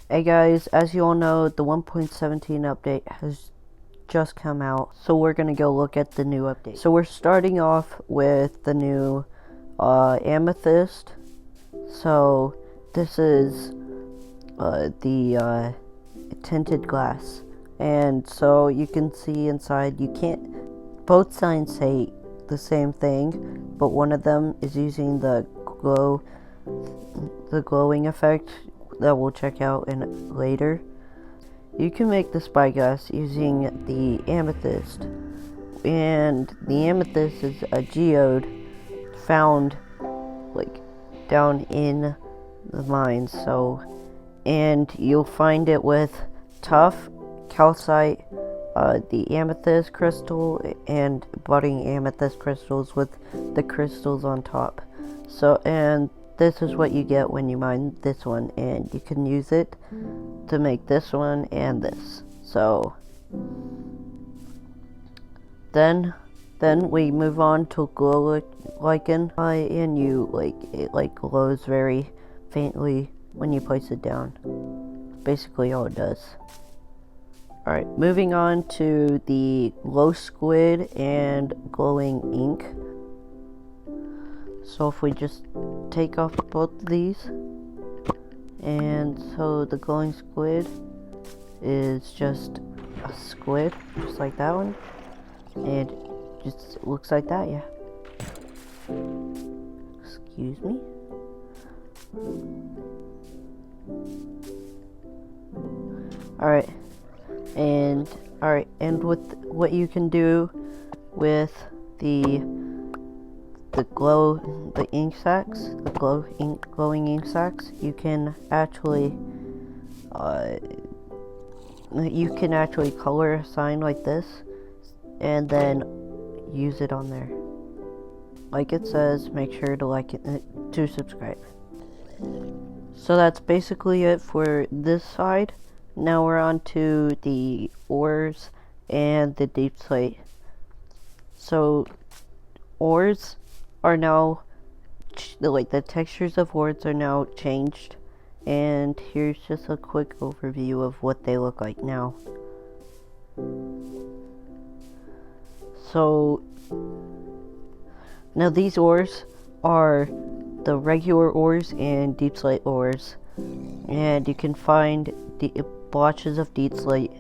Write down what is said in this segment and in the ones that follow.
Hey guys, as you all know, the 1.17 update has just come out, so we're gonna go look at the new update. So we're starting off with the new Amethyst. So this is the tinted glass, and so you can see inside. You can't. Both signs say the same thing, but one of them is using the glowing effect that we'll check out in later. You can make the spyglass using the amethyst, and the amethyst is a geode found like down in the mines. So, and you'll find it with tough calcite, the amethyst crystal, and budding amethyst crystals with the crystals on top. So, and this is what you get when you mine this one, and you can use it to make this one and this. So then we move on to glow lichen, and it glows very faintly when you place it down. Basically all it does. Alright, moving on to the glow squid and glowing ink. So if we just take off both of these, and so the glowing squid is just a squid, just like that one, and just looks like that, yeah. Excuse me. Alright, and with what you can do with the glowing ink sacks, you can actually color a sign like this and then use it on there. Like it says, make sure to like it to subscribe. So that's basically it for this side. Now we're on to the ores and the deep slate. So ores are now, the textures of ores are now changed, and here's just a quick overview of what they look like now. So now these ores are the regular ores and deep slate ores, and you can find the blotches of deep slate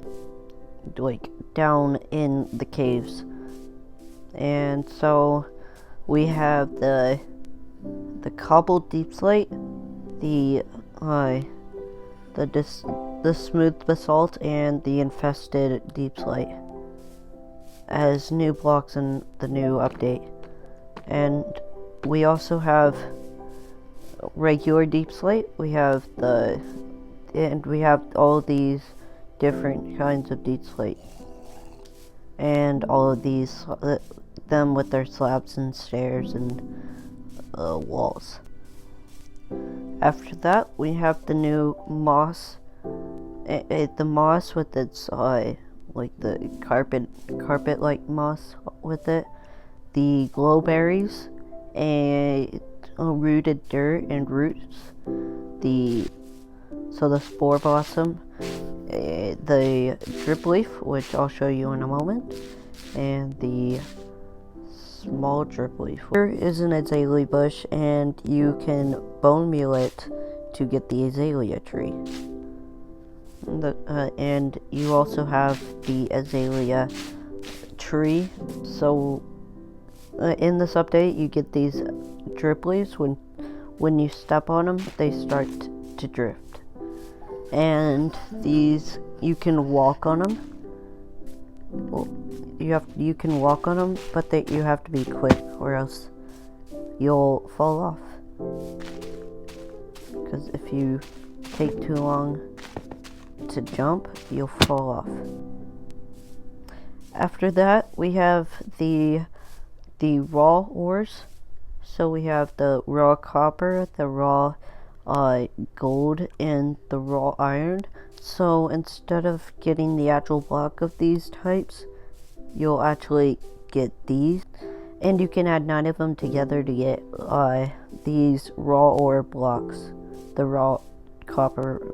like down in the caves. And so we have the cobbled deep slate, the smooth basalt, and the infested deep slate as new blocks in the new update. And we also have regular deep slate. We have all these different kinds of deep slate, and all of these them with their slabs and stairs and walls. After that, we have the new moss. The moss with its like the carpet like moss with it. The glowberries and rooted dirt and roots. The spore blossom. The dripleaf, which I'll show you in a moment, and the small dripleaf. Here is an azalea bush, and you can bone meal it to get the azalea tree. And you also have the azalea tree. So in this update, you get these drip leaves. When you step on them, they start to drift. And these, you can walk on them. Well, you can walk on them, but you have to be quick, or else you'll fall off. Because if you take too long to jump, you'll fall off. After that, we have the raw ores. So we have the raw copper, the raw gold, and the raw iron. So instead of getting the actual block of these types, you'll actually get these, and you can add 9 of them together to get these raw ore blocks, the raw copper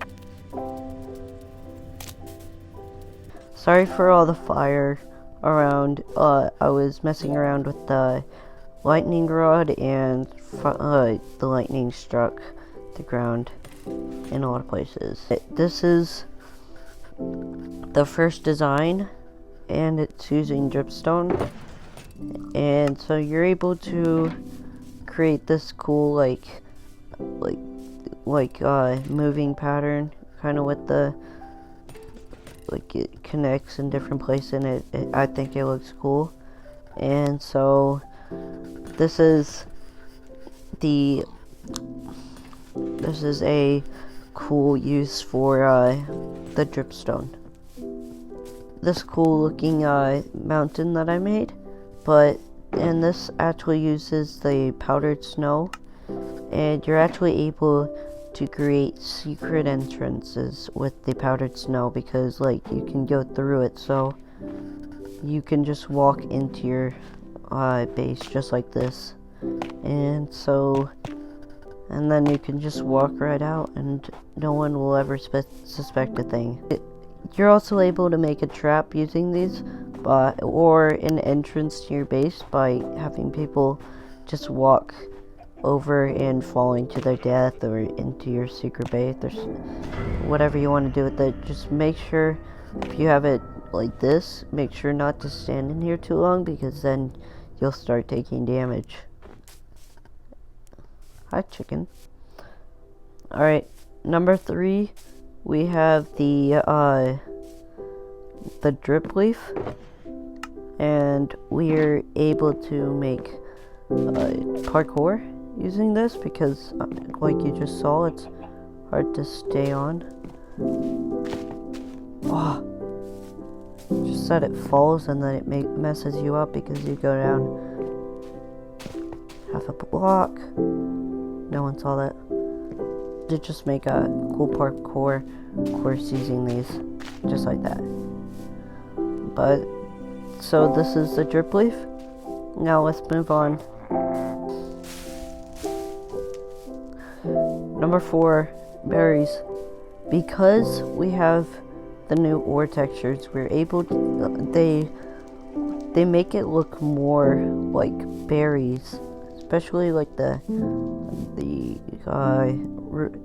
Sorry for all the fire around. I was messing around with the lightning rod, and the lightning struck the ground in a lot of places. This is the first design, and it's using Dripstone, and so you're able to create this cool moving pattern, kind of with the it connects in different places, and I think it looks cool. And so this is a cool use for the Dripstone. This cool looking mountain that I made, and this actually uses the powdered snow, and you're actually able to create secret entrances with the powdered snow, because you can go through it, so you can just walk into your base just like this, and then you can just walk right out and no one will ever suspect a thing. You're also able to make a trap using these, or an entrance to your base by having people just walk over and falling to their death, or into your secret base, or whatever you want to do with it. Just make sure, if you have it like this, make sure not to stand in here too long, because then you'll start taking damage. Hi, chicken. Alright, number 3, we have the Dripleaf, and we're able to make parkour using this, because like you just saw, it's hard to stay on. Oh, just said it falls and then it messes you up because you go down half a block. No one saw that. To just make a cool parkour course using these, just like that. But so this is the Dripleaf. Now let's move on. Number 4, berries. Because we have the new ore textures, we're able to, they make it look more like berries, especially like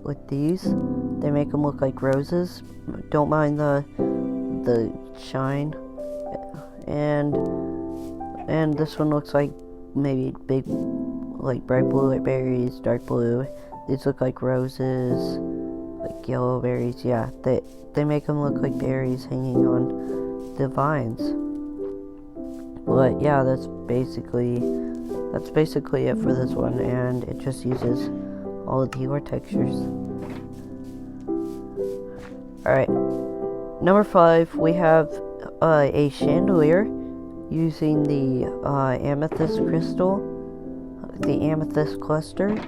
like these. They make them look like roses. Don't mind the shine. And this one looks like maybe big, like bright blue like berries, dark blue. These look like roses, like yellow berries. Yeah, they make them look like berries hanging on the vines. But yeah, that's basically it for this one, and it just uses all of the ore textures. Alright, number 5, we have a chandelier using the amethyst crystal, the amethyst cluster,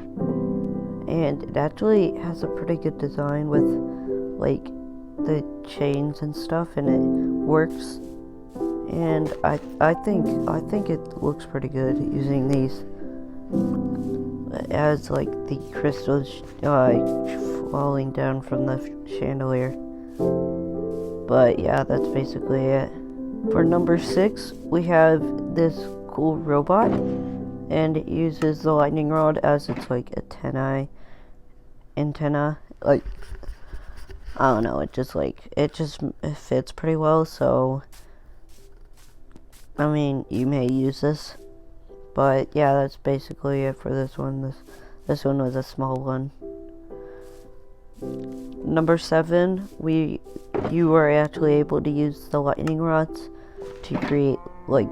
and it actually has a pretty good design with like the chains and stuff, and it works. And I think it looks pretty good using these as like the crystals falling down from the chandelier. But yeah, that's basically it. For number 6, we have this cool robot, and it uses the lightning rod as its like antenna. Like, I don't know, it just fits pretty well. So I mean, you may use this, but yeah, that's basically it for this one. This one was a small one. Number 7, you are actually able to use the lightning rods to create like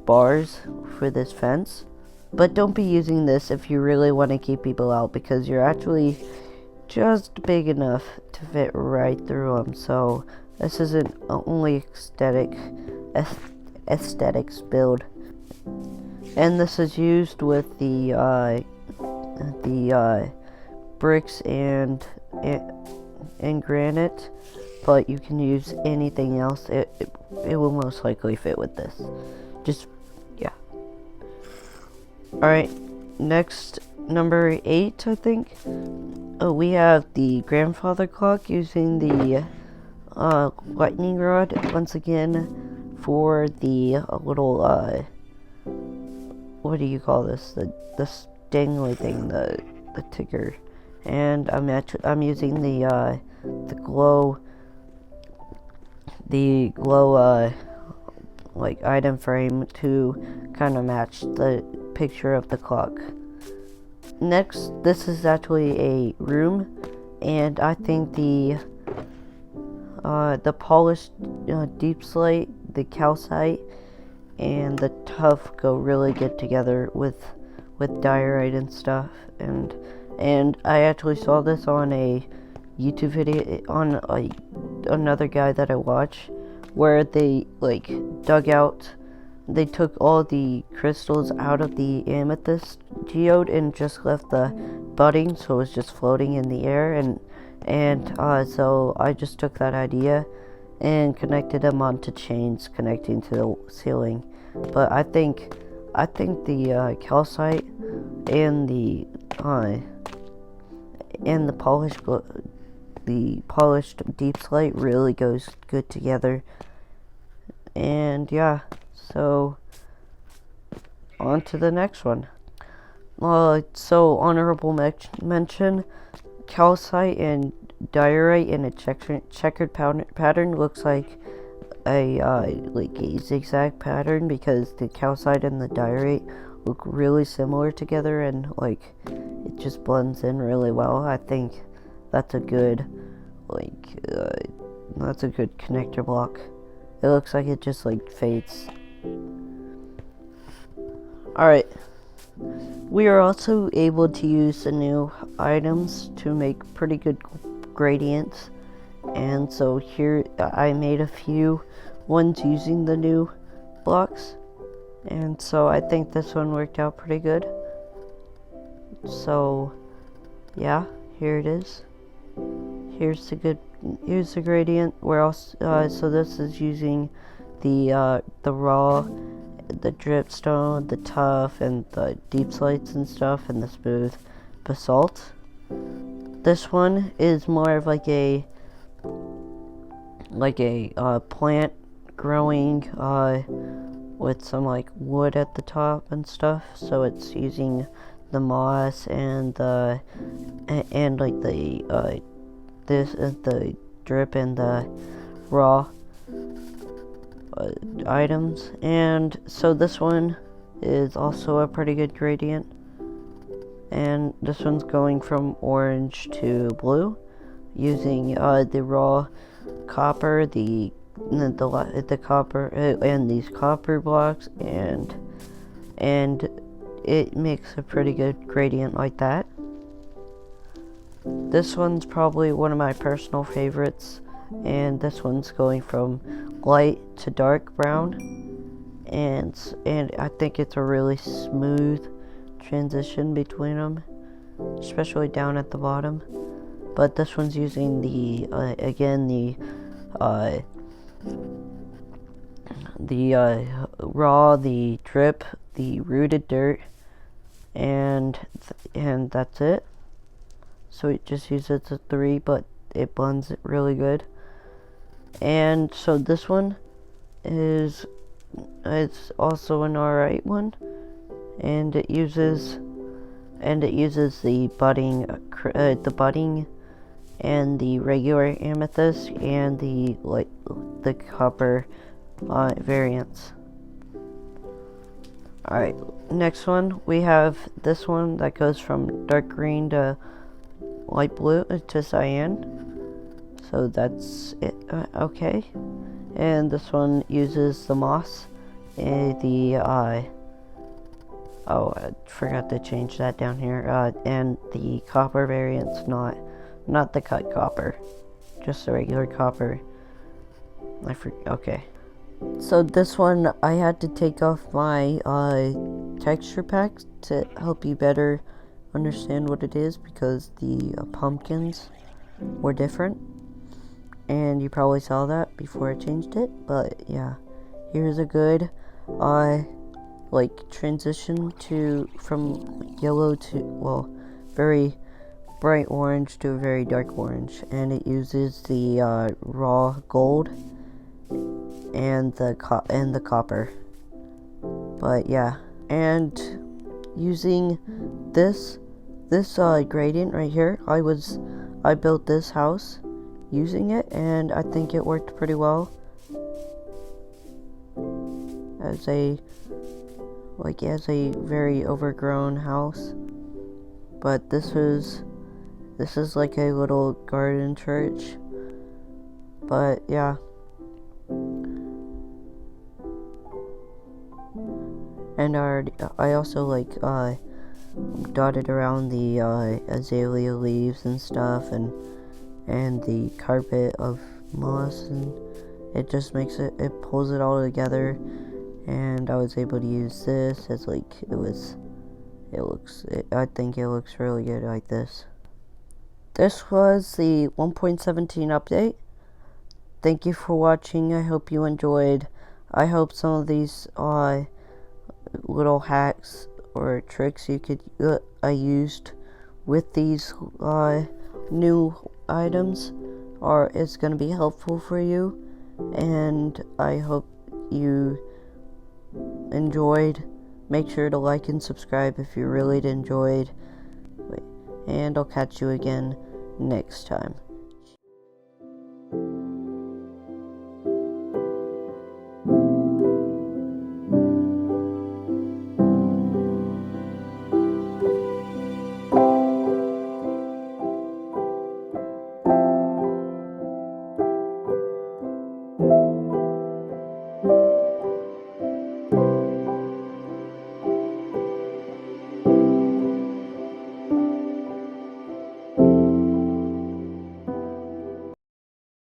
bars for this fence. But don't be using this if you really want to keep people out, because you're actually just big enough to fit right through them. So this isn't only aesthetics build. And this is used with the bricks and granite, but you can use anything else. It will most likely fit with this. Just, yeah. Alright, next, number 8, I think. We have the grandfather clock using the lightning rod once again for the little what do you call this? The dangly thing, the ticker. And I'm using the glow like item frame to kind of match the picture of the clock. Next, this is actually a room, and I think the polished deep slate, the calcite, and the tough go really good together with diorite and stuff. And I actually saw this on a YouTube video on another guy that I watch, where they like they took all the crystals out of the amethyst geode and just left the budding, so it was just floating in the air. And so I just took that idea and connected them onto chains connecting to the ceiling. But I think the calcite and the polished deep slate really goes good together. And yeah, so on to the next one. So honorable mention, calcite and diorite in a checkered pattern looks like a zigzag pattern, because the calcite and the diorite look really similar together, and like it just blends in really well. I think that's a good connector block. It looks like it just like fades. Alright, we are also able to use the new items to make pretty good gradients, and so here I made a few ones using the new blocks, and so I think this one worked out pretty good. So yeah, here it is. Here's the gradient. Where else? So this is using the raw, the dripstone, the tough, and the deep slates and stuff, and the smooth basalt. This one is more of like a plant growing with some like wood at the top and stuff. So it's using the moss and like the the drip and the raw items. And so this one is also a pretty good gradient, and this one's going from orange to blue using the raw copper, the copper and these copper blocks, and it makes a pretty good gradient like that. This one's probably one of my personal favorites, and this one's going from light to dark brown, and I think it's a really smooth transition between them, especially down at the bottom. But this one's using the raw, the drip, the rooted dirt, and that's it. So it just uses the 3, but it blends it really good. And so this one is also an alright one, and it uses the budding and the regular amethyst and the copper variants. Alright, next one we have this one that goes from dark green to light blue to cyan. So that's it. Okay. And this one uses the moss and I forgot to change that down here. And the copper variant's not the cut copper, just the regular copper. Okay. So this one I had to take off my texture pack to help you better understand what it is, because the pumpkins were different, and you probably saw that before I changed it. But yeah, here's a good transition from yellow to, well, very bright orange to a very dark orange, and it uses the raw gold and the copper. But yeah, and using this gradient right here, I built this house using it, and I think it worked pretty well as a very overgrown house. But this is like a little garden church. But yeah. And I also dotted around the azalea leaves and stuff, and the carpet of moss, and it just makes it pulls it all together. And I was able to use this as I think it looks really good like this. This was the 1.17 update. Thank you for watching. I hope you enjoyed. I hope some of these little hacks or tricks I used with these new items is going to be helpful for you, and I hope you enjoyed. Make sure to like and subscribe if you really enjoyed, and I'll catch you again next time.